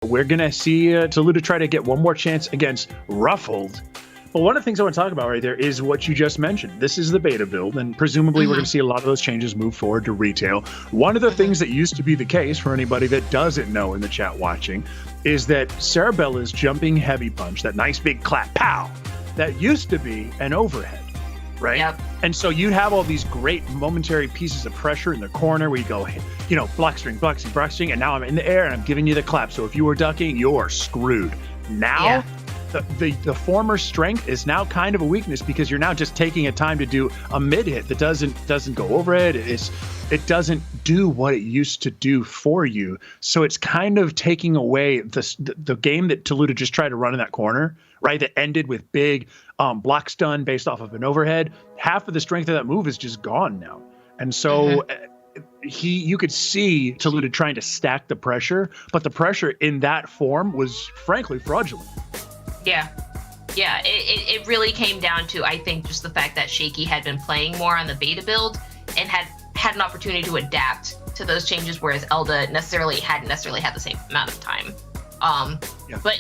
We're going to see Taluda try to get one more chance against Ruffled. But one of the things I want to talk about right there is what you just mentioned. This is the beta build, and presumably we're going to see a lot of those changes move forward to retail. One of the things that used to be the case for anybody that doesn't know in the chat watching is that Sarabella's jumping heavy punch, that nice big clap, pow, that used to be an overhead, right? Yep. And so you'd have all these great momentary pieces of pressure in the corner where you go, you know, block string, and now I'm in the air and I'm giving you the clap. So if you were ducking, you're screwed. Now, the former strength is now kind of a weakness because you're now just taking a time to do a mid hit that doesn't go overhead. It doesn't do what it used to do for you. So it's kind of taking away the game that Taluda just tried to run in that corner, right? That ended with big block stun based off of an overhead. Half of the strength of that move is just gone now. And so you could see Taluda trying to stack the pressure, but the pressure in that form was frankly fraudulent. Yeah. It really came down to, I think, just the fact that Shaky had been playing more on the beta build and had an opportunity to adapt to those changes, whereas Elda hadn't necessarily had the same amount of time. But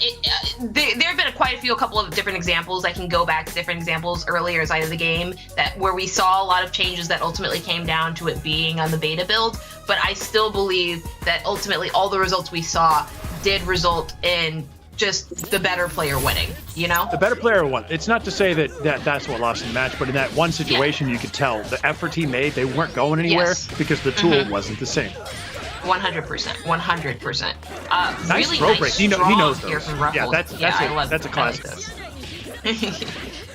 there have been quite a couple of different examples. I can go back to different examples earlier inside of the game where we saw a lot of changes that ultimately came down to it being on the beta build. But I still believe that ultimately all the results we saw did result in just the better player winning, you know? The better player won. It's not to say that's what lost the match, but in that one situation, you could tell the effort he made, they weren't going anywhere because the tool wasn't the same. 100%. Nice really throw nice break. He knows those. Here from Ruffled. That's a classic.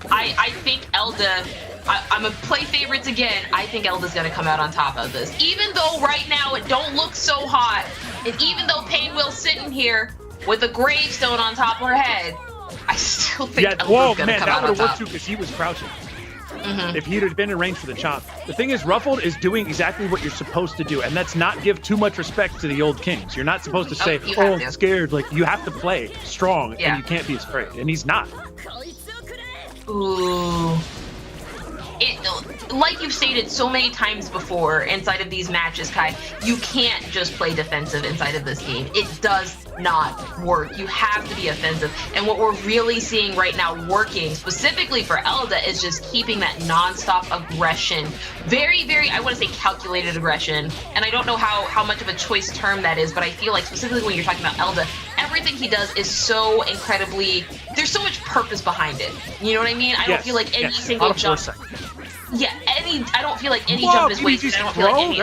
I think Elda, I'm going to play favorites again. I think Elda's going to come out on top of this. Even though right now it don't look so hot, and even though Painwheel's sitting here with a gravestone on top of her head, I still think Elda's going to come out on top. That would have worked too because he was crouching. If he'd have been in range for the chop. The thing is, Ruffled is doing exactly what you're supposed to do, and that's not give too much respect to the old kings. You're not supposed to say, I'm scared. Like, you have to play strong, and you can't be afraid. And he's not. Ooh. Like you've stated so many times before inside of these matches, Kai, you can't just play defensive inside of this game. It does not work. You have to be offensive. And what we're really seeing right now working specifically for Elda is just keeping that nonstop aggression. Very, very, I want to say calculated aggression. And I don't know how much of a choice term that is, but I feel like specifically when you're talking about Elda, everything he does is so incredibly, there's so much purpose behind it. You know what I mean? I don't feel like any single jump. I don't feel like any jump is wasted. I don't feel like any.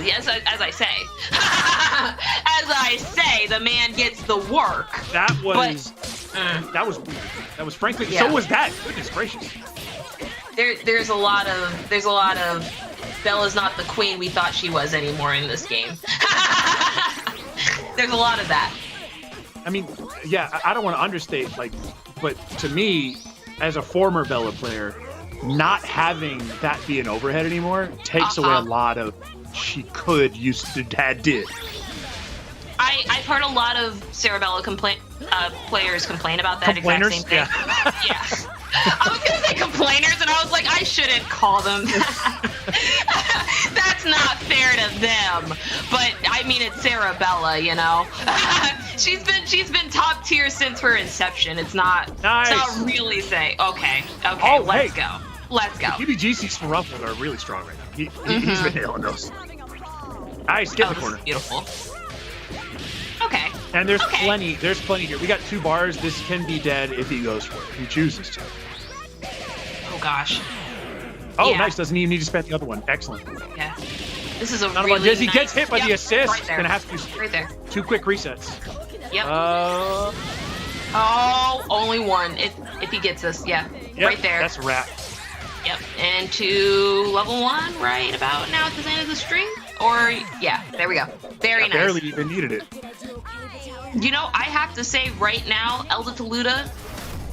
Yes, as I say. As I say, the man gets the work. That was weird. That was frankly, so was that. Goodness gracious. There's a lot of Bella's not the queen we thought she was anymore in this game. There's a lot of that. I mean, I don't want to understate, but to me, as a former Bella player, not having that be an overhead anymore takes away a lot of used to did. I've heard a lot of Sarabella players complain about that exact same thing. Yeah. I was gonna say complainers, and I was like, I shouldn't call them that. That's not fair to them. But I mean, it's Sarabella, you know. she's been top tier since her inception. It's not really say okay. Let's go. Let's go. The PBGCs for Ruffled are really strong right now. He's been nailing those. Nice, get in the corner. Beautiful. Okay. And there's plenty here. We got 2 bars. This can be dead if he goes for it. If he chooses to. Oh gosh. Oh, nice. Doesn't even need to spend the other one. Excellent. Yeah. This is a really nice. He gets hit by the assist. Right there. Gonna have to do right there. 2 quick resets. Yep. Only one. If he gets this, right there. That's a wrap. Yep. And to level 1 right about now at the end of the string. Or there we go. Very nice. Barely even needed it. You know, I have to say right now, Elda Taluda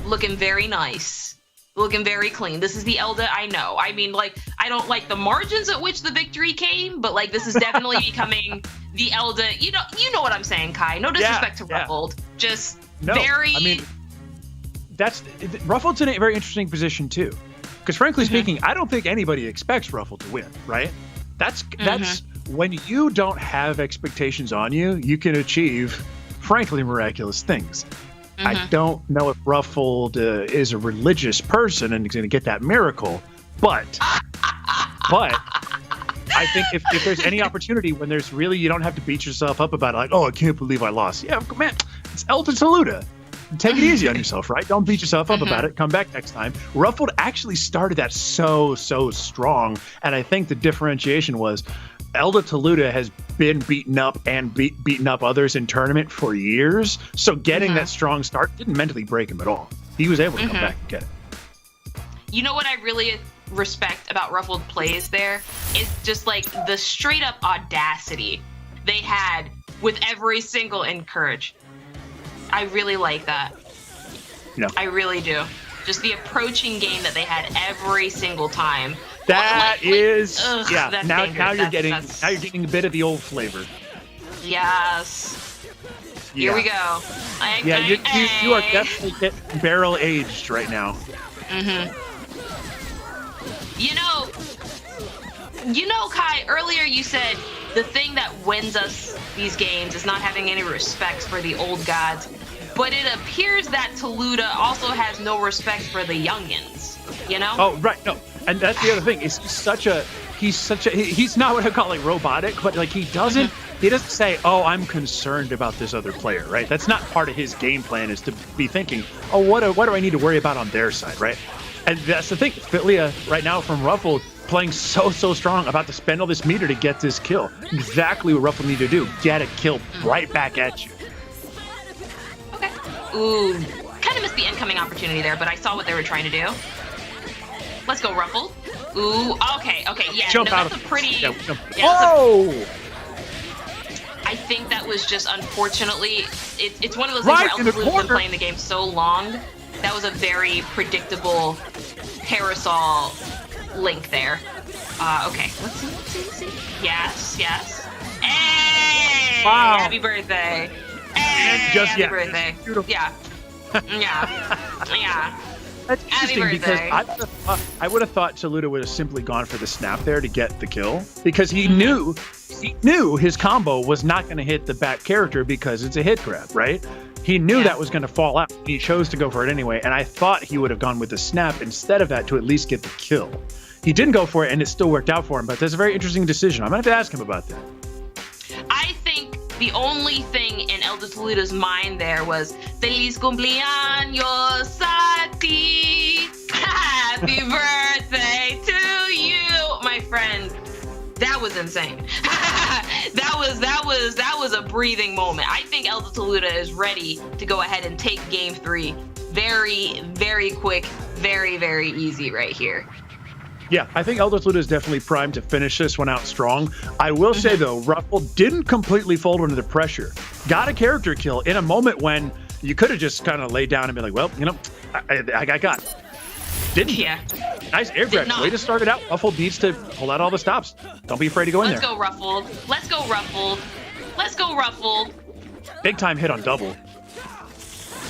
looking very nice. Looking very clean. This is the Elda I know. I mean, I don't like the margins at which the victory came, but this is definitely becoming the Elda. You know what I'm saying, Kai. No disrespect to Ruffled. Just very. I mean, Ruffled's in a very interesting position too, because frankly speaking, I don't think anybody expects Ruffled to win. Right? That's when you don't have expectations on you, you can achieve frankly miraculous things. I don't know if Ruffled is a religious person and is going to get that miracle, but I think if there's any opportunity when there's really, you don't have to beat yourself up about it, like, oh, I can't believe I lost. Yeah, man, it's Elda Taluda. Take it easy on yourself, right? Don't beat yourself up about it. Come back next time. Ruffled actually started that so strong, and I think the differentiation was Elda Taluda has been beaten up and beaten up others in tournament for years, so getting that strong start didn't mentally break him at all. He was able to come back and get it. You know what I really respect about Ruffled plays there is just like the straight up audacity they had with every single encourage. I really like that. Yeah. I really do. Just the approaching game that they had every single time. Now you're getting that's... a bit of the old flavor. Yes. Here we go. You are definitely getting barrel aged right now. You know, Kai, earlier you said the thing that wins us these games is not having any respect for the old gods, but it appears that Taluda also has no respect for the youngins, you know? Oh, right. No. And that's the other thing. He's not what I call like robotic, but like he doesn't say, oh, I'm concerned about this other player, right? That's not part of his game plan, is to be thinking, oh, what do I need to worry about on their side, right? And that's the thing. Fitlia right now from Ruffled playing so strong, about to spend all this meter to get this kill. Exactly what Ruffled need to do. Get a kill right back at you. Okay. Ooh. Kind of missed the incoming opportunity there, but I saw what they were trying to do. Let's go, Ruffled. Ooh, okay, yeah. Jump out that's a pretty... I think that was just, unfortunately, it's one of those things where Elda has been playing the game so long. That was a very predictable parasol link there. Okay, let's see. Yes. Hey! Wow. Happy birthday. Hey! Happy birthday. Beautiful. Yeah. That's interesting because I would have thought Taluda would have simply gone for the snap there to get the kill, because he knew his combo was not going to hit the back character because it's a hit grab, right? He knew that was going to fall out. He chose to go for it anyway, and I thought he would have gone with the snap instead of that to at least get the kill. He didn't go for it, and it still worked out for him, but that's a very interesting decision. I'm going to have to ask him about that. I think the only thing in Elda Taluda's mind there was Feliz cumpleaños a ti. Happy birthday to you, my friend. That was insane. that was a breathing moment. I think Elda Taluda is ready to go ahead and take game 3. Very, very quick, very, very easy right here. Yeah, I think Elda Taluda is definitely primed to finish this one out strong. I will say, though, Ruffled didn't completely fold under the pressure. Got a character kill in a moment when you could have just kind of laid down and been like, well, you know, I got it. Didn't. Yeah. Nice air grab. Way to start it out. Ruffled needs to pull out all the stops. Don't be afraid to go in there. Let's go, Ruffled. Let's go, Ruffled. Let's go, Ruffled. Big time hit on double.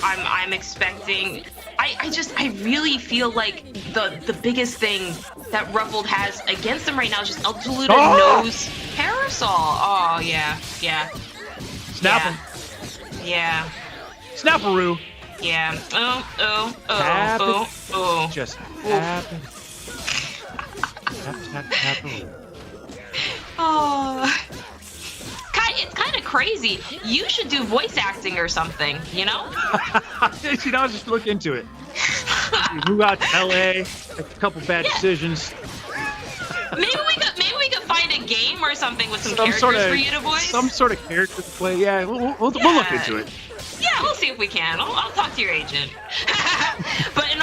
I'm expecting... I really feel like the biggest thing that Ruffled has against him right now is just Elda Taluda knows Parasol. Oh, yeah. Snap him. Yeah. Snapperoo. Yeah. Oh. Just happen. Tap. Oh. Kai, it's kind of crazy. You should do voice acting or something, you know? You know, I'll just look into it. Move out to LA, a couple bad decisions. Maybe we could find a game or something with some characters for you to voice. Some sort of character to play. Yeah, we'll look into it. Yeah, we'll see if we can. I'll talk to your agent. But in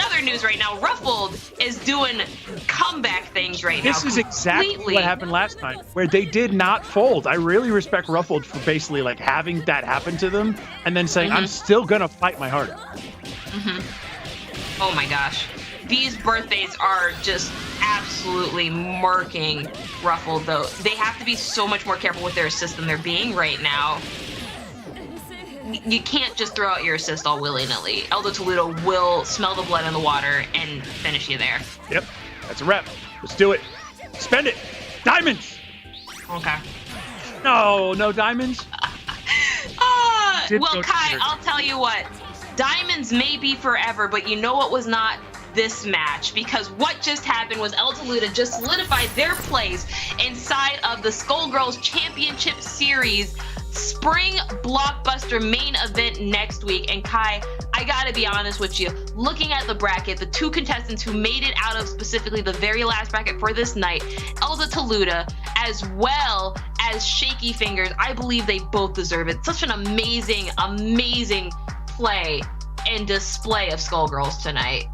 other news right now, Ruffled is doing comeback things right now. This is exactly what happened last time, where they did not fold. I really respect Ruffled for basically like having that happen to them and then saying, I'm still gonna fight my heart out. Oh my gosh. These birthdays are just absolutely murking Ruffled, though. They have to be so much more careful with their assist than they're being right now. You can't just throw out your assist all willy-nilly. Elda Taluda will smell the blood in the water and finish you there. Yep, that's a wrap. Let's do it. Spend it. Diamonds. Okay. No diamonds. Well, Kai, I'll tell you what. Diamonds may be forever, but you know what was not? This match, because what just happened was Elda Taluda just solidified their place inside of the Skullgirls Championship Series Spring Blockbuster main event next week. And Kai, I gotta be honest with you, looking at the bracket, the two contestants who made it out of specifically the very last bracket for this night, Elda Taluda as well as Shaky Fingers, I believe they both deserve it. Such an amazing, amazing play and display of Skullgirls tonight.